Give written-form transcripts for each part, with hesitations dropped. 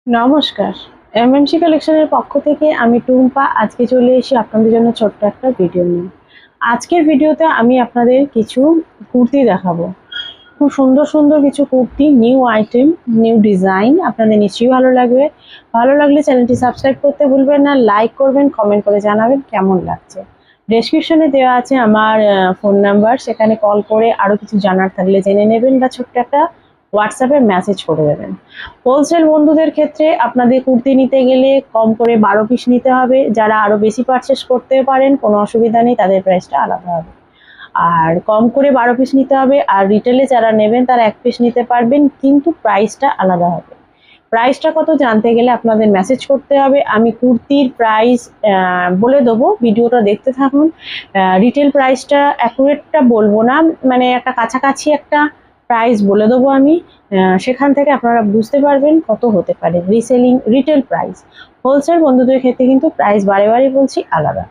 নমস্কার। এমএমসি কালেকশনের পক্ষ থেকে আমি টুম্পা আজকে চলে এসেছি আপনাদের জন্য ছোট্ট একটা ভিডিও নিয়ে। আজকের ভিডিওতে আমি আপনাদের কিছু কুর্তি দেখাবো। খুব সুন্দর সুন্দর কিছু kurti, new item, new design, আপনাদের নিশ্চয়ই ভালো লাগবে। ভালো লাগলে চ্যানেলটি সাবস্ক্রাইব করতে ভুলবেন না, লাইক করবেন, কমেন্ট করে জানাবেন কেমন লাগছে। ডেসক্রিপশনে দেওয়া আছে আমার ফোন নাম্বার, সেখানে কল করে আরও কিছু জানার থাকলে জেনে নেবেন বা ছোট্ট একটা হোয়াটসঅ্যাপে মেসেজ করে দেবেন। হোলসেল বন্ধুদের ক্ষেত্রে আপনাদের কুর্তি নিতে গেলে কম করে 12 পিস নিতে হবে। যারা আরও বেশি পারচেস করতে পারেন কোনো অসুবিধা নেই, তাদের প্রাইসটা আলাদা হবে। আর কম করে 12 পিস নিতে হবে, আর রিটেলে যারা নেবেন তারা 1 পিস নিতে পারবেন, কিন্তু প্রাইসটা আলাদা হবে। প্রাইসটা কত জানতে গেলে আপনাদের মেসেজ করতে হবে। আমি কুর্তির প্রাইস বলে দেবো, ভিডিওটা দেখতে থাকুন। রিটেল প্রাইসটা অ্যাকুরেটটা বলবো না, মানে একটা কাছাকাছি একটা প্রাইস বলে দেবো আমি। সেখান থেকে আপনারা বুঝতে পারবেন কত হতে পারে রিসেলিং রিটেল প্রাইস। হোলসেল বন্ধুদের ক্ষেত্রে কিন্তু প্রাইস বারে বারে বলছি আলাদা।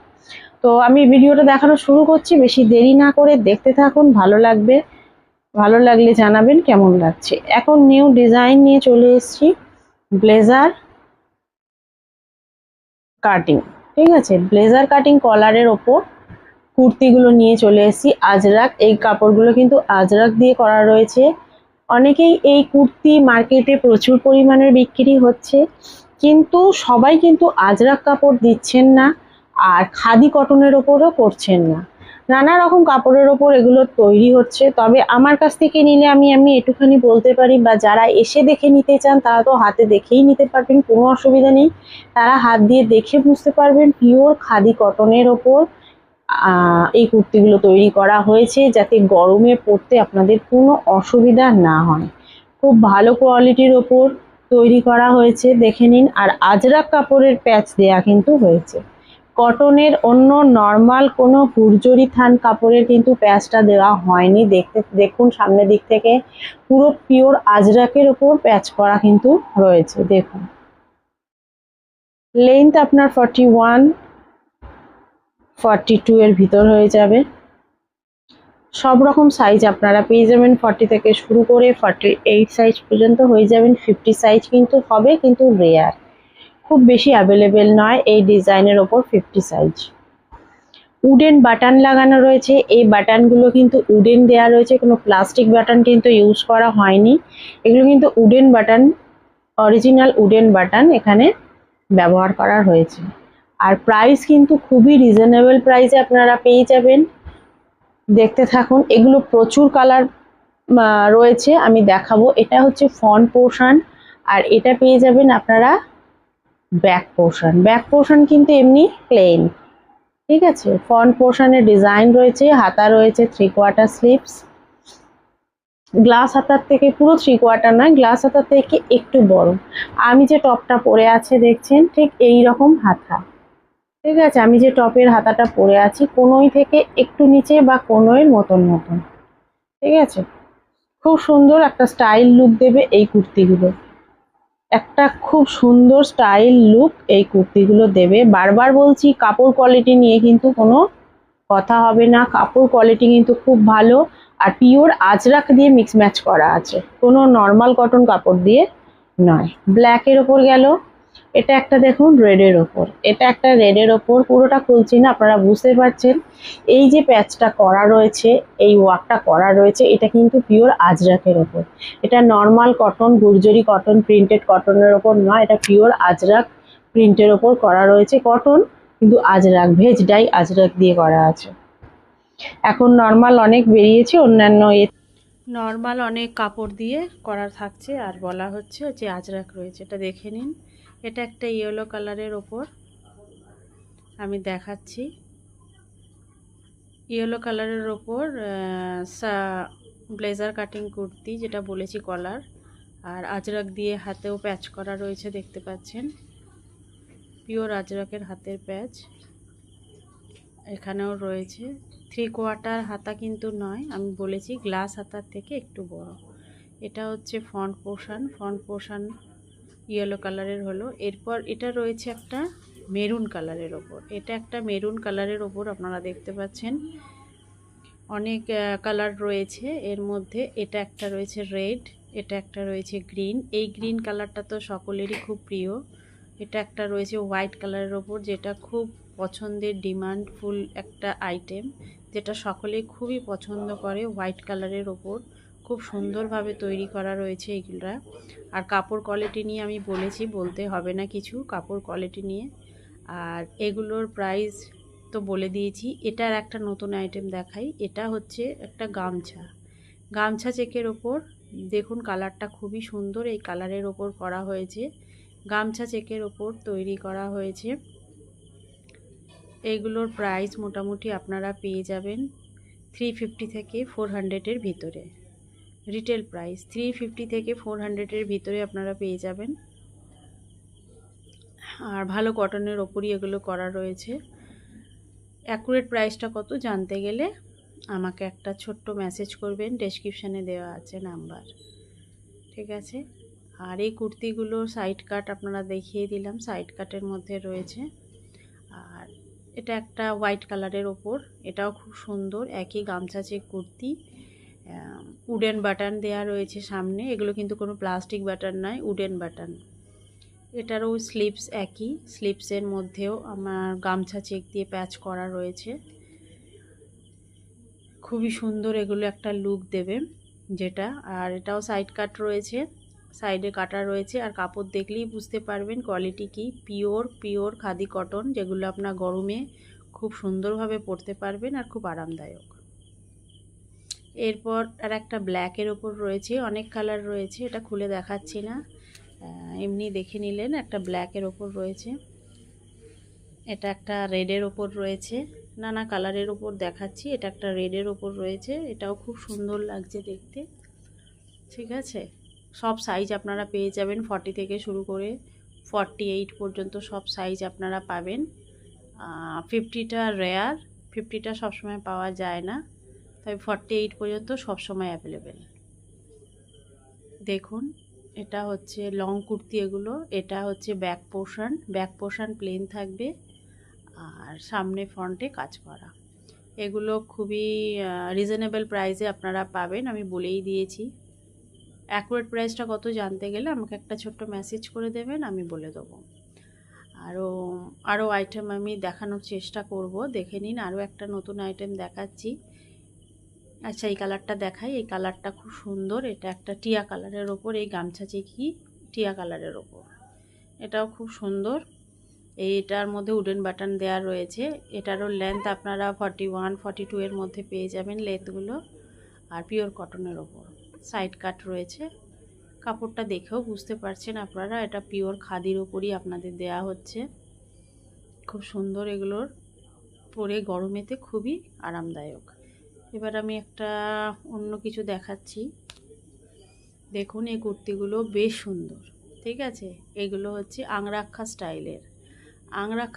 তো আমি ভিডিওটা দেখানো শুরু করছি, বেশি দেরি না করে দেখতে থাকুন, ভালো লাগবে। ভালো লাগলে জানাবেন কেমন লাগছে। এখন নিউ ডিজাইন নিয়ে চলে এসেছি, ব্লেজার কাটিং। ঠিক আছে, ব্লেজার কাটিং কলারের ওপর কুর্তিগুলো নিয়ে চলে এসেছি। আজরাক, এই কাপড়গুলো কিন্তু আজরাক দিয়ে করা রয়েছে। অনেকেই এই কুর্তি মার্কেটে প্রচুর পরিমাণে বিক্রি হচ্ছে, কিন্তু সবাই কিন্তু আজরাক কাপড় দিচ্ছেন না, আর খাদি কটনের ওপরও করছেন না। নানা রকম কাপড়ের ওপর এগুলো তৈরি হচ্ছে। তবে আমার কাছ থেকে নিলে আমি একটুখানি বলতে পারি, বা যারা এসে দেখে নিতে চান তারা তো হাতে দেখেই নিতে পারবেন, কোনো অসুবিধা নেই। তারা হাত দিয়ে দেখে বুঝতে পারবেন পিওর খাদি কটনের ওপর এই কুর্তিগুলো তৈরি করা হয়েছে, যাতে গরমে পরতে আপনাদের কোনো অসুবিধা না হয়। খুব ভালো কোয়ালিটির ওপর তৈরি করা হয়েছে, দেখে নিন। আর আজরাক কাপড়ের প্যাচ দেয়া কিন্তু হয়েছে। কটনের অন্য নর্মাল কোনো হুরজরি থান কাপড়ের কিন্তু প্যাচটা দেওয়া হয়নি। দেখুন সামনের দিক থেকে পুরো পিওর আজরাকের ওপর প্যাচ করা কিন্তু রয়েছে। দেখুন লেন্থ আপনার 41 42 এর ভিতর হয়ে যাবে। সব রকম সাইজ আপনারা পেয়ে যাবেন, 40 থেকে শুরু করে 48 সাইজ পর্যন্ত হয়ে যাবেন। 50 সাইজ কিন্তু হবে, কিন্তু রেয়ার, খুব বেশি অ্যাভেলেবেল নয় এই ডিজাইনের ওপর 50 সাইজ। উডেন বাটন লাগানো রয়েছে, এই বাটনগুলো কিন্তু উডেন দেয়া রয়েছে, কোনো প্লাস্টিক বাটন কিন্তু ইউজ করা হয়নি। এগুলো কিন্তু wooden button, original wooden button এখানে ব্যবহার করা হয়েছে। আর প্রাইস কিন্তু খুবই রিজনেবল প্রাইসে আপনারা পেয়ে যাবেন। দেখতে থাকুন, এগুলো প্রচুর কালার রয়েছে, আমি দেখাবো। এটা হচ্ছে ফ্রন্ট পোর্শন, আর এটা পেয়ে যাবেন আপনারা ব্যাক পোর্শন। ব্যাক পোর্শন কিন্তু এমনি প্লেন। ঠিক আছে, ফ্রন্ট পোর্শনের ডিজাইন রয়েছে, হাতা রয়েছে 3/4 স্লিভস। গ্লাস হাতার থেকে, পুরো 3/4 নয়, গ্লাস হাতার থেকে একটু বড়। আমি যে টপটা পরে আছে দেখছেন, ঠিক এই রকম হাতা। ঠিক আছে, আমি যে টপের হাতাটা পরে আছি কোনোই থেকে একটু নিচে বা কোনোয়ের মতন মতন। ঠিক আছে, খুব সুন্দর একটা স্টাইল লুক দেবে এই কুর্তিগুলো। একটা খুব সুন্দর স্টাইল লুক এই কুর্তিগুলো দেবে। বারবার বলছি, কাপড় কোয়ালিটি নিয়ে কিন্তু কোনো কথা হবে না। কাপড় কোয়ালিটি কিন্তু খুব ভালো, আর পিওর আজরাক দিয়ে মিক্স ম্যাচ করা আছে, কোনো নর্মাল কটন কাপড় দিয়ে নয়। ব্ল্যাকের ওপর গেল, এটা একটা দেখুন রেডের ওপর, এটা একটা রেডের ওপর। পুরোটা খুলছি না, আপনারা বুঝতে পারছেন। এই যে প্যাচটা করা রয়েছে, এই ওয়ার্কটা করা রয়েছে, এটা কিন্তু পিওর আজরাকের ওপর। এটা নর্মাল কটন, গুর্জরি কটন, প্রিন্টেড কটনের ওপর নয়, এটা পিওর আজরাক প্রিন্টের ওপর করা রয়েছে। কটন কিন্তু আজরাক, ভেজ ডাই আজরাক দিয়ে করা আছে। এখন নর্মাল অনেক বেরিয়েছে, অন্যান্য নর্মাল অনেক কাপড় দিয়ে করা থাকছে, আর বলা হচ্ছে যে আজরাক রয়েছে। এটা দেখে নিন, এটা একটা ইয়েলো কালারের ওপর আমি দেখাচ্ছি। ইয়েলো কালারের ওপর ব্লেজার কাটিং কুর্তি, যেটা বলেছি কলার, আর আজরাক দিয়ে হাতেও প্যাচ করা রয়েছে, দেখতে পাচ্ছেন। পিওর আজরাকের হাতের প্যাচ এখানেও রয়েছে। 3/4 হাতা কিন্তু নয়, আমি বলেছি গ্লাস হাতার থেকে একটু বড়। এটা হচ্ছে front portion, front portion yellow কালারের হলো। এরপর এটা রয়েছে একটা মেরুন কালারের ওপর, এটা একটা মেরুন কালারের ওপর আপনারা দেখতে পাচ্ছেন। অনেক কালার রয়েছে এর মধ্যে, এটা একটা রয়েছে রেড, এটা একটা রয়েছে গ্রিন, এই গ্রিন কালারটা তো সকলেরই খুব প্রিয়। এটা একটা রয়েছে হোয়াইট কালারের ওপর, যেটা খুব পছন্দের ডিমান্ডফুল একটা আইটেম, যেটা সকলে খুবই পছন্দ করে। হোয়াইট কালারের ওপর খুব সুন্দরভাবে তৈরি করা রয়েছে এইগুলা। আর কাপড় কোয়ালিটি নিয়ে আমি বলেছি, বলতে হবে না কিছু কাপড় কোয়ালিটি নিয়ে। আর এগুলোর প্রাইস তো বলে দিয়েছি। এটার একটা নতুন আইটেম দেখাই। এটা হচ্ছে একটা গামছা, গামছা চেকের ওপর দেখুন কালারটা খুবই সুন্দর। এই কালারের ওপর করা হয়েছে, গামছা চেকের ওপর তৈরি করা হয়েছে। এইগুলোর প্রাইস মোটামুটি আপনারা পেয়ে যাবেন 350 থেকে 400-এর ভিতরে। রিটেল প্রাইস 350 থেকে 400-এর ভিতরে আপনারা পেয়ে যাবেন। আর ভালো কটনের ওপরই এগুলো করা রয়েছে। অ্যাকুরেট প্রাইসটা কত জানতে গেলে আমাকে একটা ছোট্ট মেসেজ করবেন, ডেসক্রিপশানে দেওয়া আছে নাম্বার, ঠিক আছে। আর এই কুর্তিগুলোর সাইড কাট আপনারা দেখিয়ে দিলাম, সাইড কাটের মধ্যে রয়েছে। আর এটা একটা হোয়াইট কালারের ওপর, এটাও খুব সুন্দর, একই গামছা চেক কুর্তি। উডেন বাটন দেয়া রয়েছে সামনে, এগুলো কিন্তু কোনো প্লাস্টিক বাটন নয়, উডেন বাটন। এটারও স্লিপস একই, স্লিপসের মধ্যেও আমার গামছা চেক দিয়ে প্যাচ করা রয়েছে। খুবই সুন্দর, এগুলো একটা লুক দেবে যেটা। আর এটাও সাইড কাট রয়েছে, সাইডে কাটা রয়েছে। আর কাপড় দেখলেই বুঝতে পারবেন কোয়ালিটি কি, পিওর খাদি কটন, যেগুলো আপনার গরমে খুব সুন্দরভাবে পরতে পারবেন আর খুব আরামদায়ক। এরপর আর একটা ব্ল্যাকের ওপর রয়েছে, অনেক কালার রয়েছে, এটা খুলে দেখাচ্ছি না, এমনি দেখে নিলেন। একটা ব্ল্যাকের ওপর রয়েছে, এটা একটা রেডের ওপর রয়েছে, নানা কালারের ওপর দেখাচ্ছি। এটা একটা রেডের ওপর রয়েছে, এটাও খুব সুন্দর লাগছে দেখতে, ঠিক আছে। সব সাইজ আপনারা পেয়ে যাবেন, 40 থেকে শুরু করে 48 পর্যন্ত সব সাইজ আপনারা পাবেন। 50টা রেয়ার, 50টা সবসময় পাওয়া যায় না, তাই 48 পর্যন্ত সবসময় অ্যাভেলেবেল। দেখুন এটা হচ্ছে লং কুর্তি এগুলো। এটা হচ্ছে ব্যাক পোর্শন প্লেন থাকবে আর সামনে ফ্রন্টে কাজ করা। এগুলো খুবই রিজনেবল প্রাইসে আপনারা পাবেন, আমি বলেই দিয়েছি। অ্যাকুরেট প্রাইসটা কত জানতে গেলে আমাকে একটা ছোট্ট মেসেজ করে দেবেন, আমি বলে দেবো। আরও আইটেম আমি দেখানোর চেষ্টা করব, দেখে নিন। আরও একটা নতুন আইটেম দেখাচ্ছি। আচ্ছা এই কালারটা দেখাই, এই কালারটা খুব সুন্দর। এটা একটা টিয়া কালারের ওপর, এই গামছা চেকি টিয়া কালারের ওপর, এটাও খুব সুন্দর। এইটার মধ্যে উডেন বাটন দেওয়া রয়েছে। এটারও লেন্থ আপনারা 41, 42 এর মধ্যে পেয়ে যাবেন লেন্থগুলো। আর পিওর কটনের ওপর সাইড কাট রয়েছে। কাপড়টা দেখেও বুঝতে পারছেন আপনারা, এটা পিওর খাদির ওপরই আপনাদের দেয়া হচ্ছে। খুব সুন্দর, এগুলোর পরে গরমেতে খুবই আরামদায়ক। এবার আমি একটা অন্য কিছু দেখাচ্ছি। দেখুন এই কুর্তিগুলো বেশ সুন্দর, ঠিক আছে। এগুলো হচ্ছে আংরাক্ষা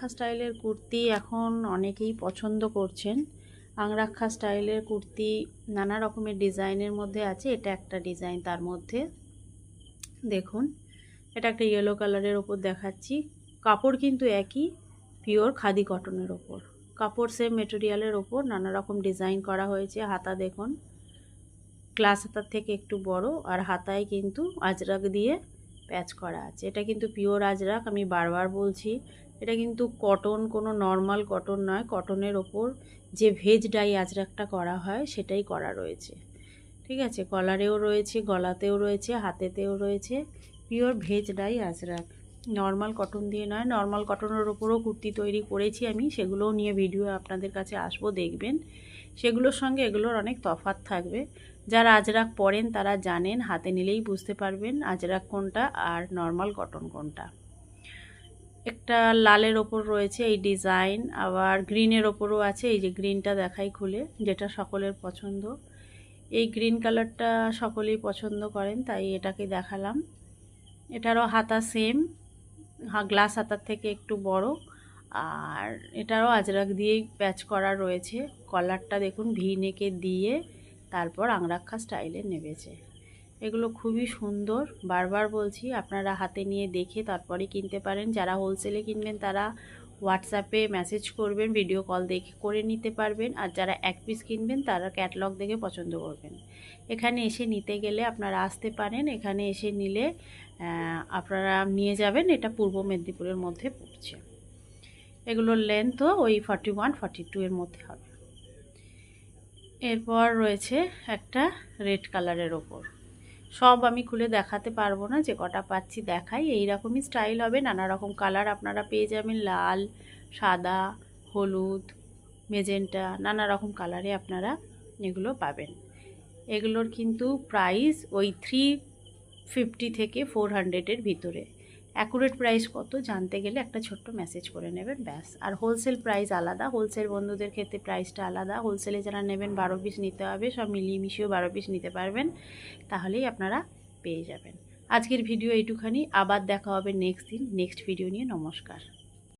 স্টাইলের কুর্তি এখন অনেকেই পছন্দ করছেন। আংরাক্ষা স্টাইলের কুর্তি নানা রকমের ডিজাইনের মধ্যে আছে, এটা একটা ডিজাইন তার মধ্যে। দেখুন এটা একটা ইয়েলো কালারের ওপর দেখাচ্ছি। কাপড় কিন্তু একই, পিওর খাদি কটনের ওপর, কাপড় সেম মেটেরিয়ালের ওপর নানা রকম ডিজাইন করা হয়েছে। হাতা দেখুন, গ্লাস হাতার থেকে একটু বড়, আর হাতায় কিন্তু আজরাক দিয়ে প্যাচ করা আছে। এটা কিন্তু পিওর আজরাক, আমি বারবার বলছি। এটা কিন্তু কটন, কোনো নর্মাল কটন নয়, কটনের ওপর যে ভেজ ডাই আজরাকটা করা হয় সেটাই করা রয়েছে, ঠিক আছে। কলারেও রয়েছে, গলাতেও রয়েছে, হাতেতেও রয়েছে, pure veg die Ajrak, normal cotton দিয়ে নয়। নর্মাল কটনের ওপরও কুর্তি তৈরি করেছি আমি, সেগুলোও নিয়ে ভিডিও আপনাদের কাছে আসবো, দেখবেন। সেগুলোর সঙ্গে এগুলোর অনেক তফাৎ থাকবে। যারা আজরাক পরেন তারা জানেন, হাতে নিলেই বুঝতে পারবেন আজরাক কোনটা আর নর্মাল কটন কোনটা। একটা লালের ওপর রয়েছে এই ডিজাইন, আবার গ্রিনের ওপরও আছে। এই যে গ্রিনটা দেখাই খুলে, যেটা সকলের পছন্দ। এই গ্রিন কালারটা সকলেই পছন্দ করেন, তাই এটাকে দেখালাম। এটারও হাতা সেম, গ্লাস হাতার থেকে একটু বড়, আর এটারও আজরাক দিয়েই প্যাচ করা রয়েছে। কলারটা দেখুন ভি নেকে দিয়ে তারপর আংরাক্ষা স্টাইলে নেবেছে। এগুলো খুবই সুন্দর, বারবার বলছি আপনারা হাতে নিয়ে দেখে তারপরে কিনতে পারেন। যারা হোলসেলে কিনবেন তারা হোয়াটসঅ্যাপে মেসেজ করবেন, ভিডিও কল দেখে করে নিতে পারবেন। আর যারা এক পিস কিনবেন তারা ক্যাটালগ দেখে পছন্দ করবেন। এখানে এসে নিতে গেলে আপনারা আসতে পারেন, এখানে এসে নিলে আপনারা নিয়ে যাবেন। এটা পূর্ব মেদিনীপুরের মধ্যে পড়ছে। এগুলোর লেন্থও ওই 41-42 এর মধ্যে হবে। এরপর রয়েছে একটা রেড কালারের ওপর। সব আমি খুলে দেখাতে পারবো না, যে কটা পাচ্ছি দেখাই। এইরকমই স্টাইল হবে, নানা রকম কালার আপনারা পেয়ে যাবেন, লাল, সাদা, হলুদ, মেজেন্টা, নানা রকম কালারে আপনারা এগুলো পাবেন। এগুলোর কিন্তু প্রাইস ওই 350 থেকে 400-এর ভিতরে। অ্যাকুরেট প্রাইস কত জানতে গেলে একটা ছোট্ট মেসেজ করে নেবেন, ব্যাস। আর হোলসেল প্রাইস আলাদা, হোলসেল বন্ধুদের ক্ষেত্রে প্রাইসটা আলাদা। হোলসেলে যারা নেবেন 12 পিস নিতে হবে, সব মিলিয়ে মিশিয়েও 12 পিস নিতে পারবেন, তাহলেই আপনারা পেয়ে যাবেন। আজকের ভিডিও এইটুখানি, আবার দেখা হবে নেক্সট দিন নেক্সট ভিডিও নিয়ে। নমস্কার।